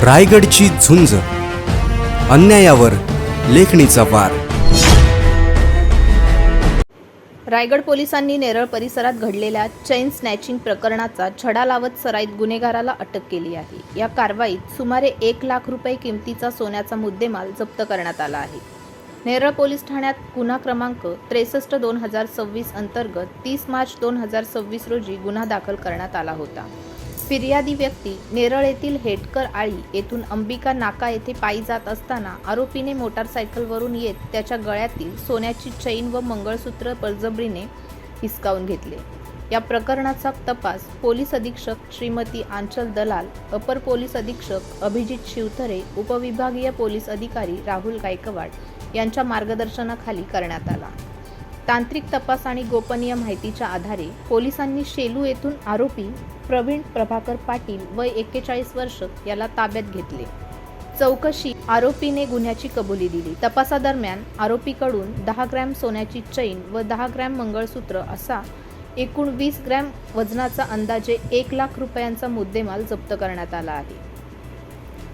रायगडची झुंज, अन्यायावर लेखणीचा वार. रायगड पोलिसांनी नेरळ परिसरात घडलेल्या चेन स्नॅचिंग प्रकरणाचा छडा लावत सराईत गुन्हेगाराला अटक केली आहे. या कारवाईत सुमारे 1 लाख रुपये किमतीचा सोन्याचा मुद्देमाल जप्त करण्यात आला आहे. नेरळ पोलीस ठाण्यात गुन्हा क्रमांक 63/2026 अंतर्गत 30 मार्च 2026 रोजी गुन्हा दाखल करण्यात आला होता. फिर्यादी व्यक्ती नेरळ येथील हेटकर आळी येथून अंबिका नाका येथे पायी जात असताना आरोपीने मोटारसायकलवरून येत त्याच्या गळ्यातील सोन्याची चैन व मंगळसूत्र बळजबरीने हिसकावून घेतले. या प्रकरणाचा तपास पोलीस अधीक्षक श्रीमती आंचल दलाल, अपर पोलीस अधीक्षक अभिजित शिवथरे, उपविभागीय पोलीस अधिकारी राहुल गायकवाड यांच्या मार्गदर्शनाखाली करण्यात आला. तांत्रिक तपास आणि गोपनीय माहितीच्या आधारे पोलिसांनी शेलू येथून आरोपी प्रवीण प्रभाकर पाटील वय 41 वर्ष याला ताब्यात घेतले. चौकशी आरोपीने गुन्ह्याची कबुली दिली. तपासादरम्यान आरोपीकडून 10 ग्रॅम सोन्याची चैन व 10 ग्रॅम मंगळसूत्र असा एकूण 20 ग्रॅम वजनाचा अंदाजे 1 लाख रुपयांचा मुद्देमाल जप्त करण्यात आला आहे.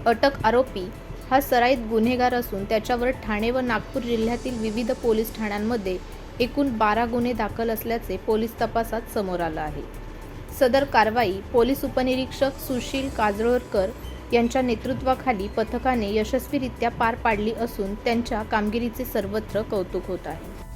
अटक आरोपी हा सराईत गुन्हेगार असून त्याच्यावर ठाणे व नागपूर जिल्ह्यातील विविध पोलीस ठाण्यांमध्ये एकूण 12 गुन्हे दाखल असल्याचे पोलीस तपासात समोर आलं आहे. सदर कारवाई पोलीस उपनिरीक्षक सुशील काजळकर यांच्या नेतृत्वाखाली पथकाने यशस्वीरित्या पार पाडली असून त्यांच्या कामगिरीचे सर्वत्र कौतुक होत आहे.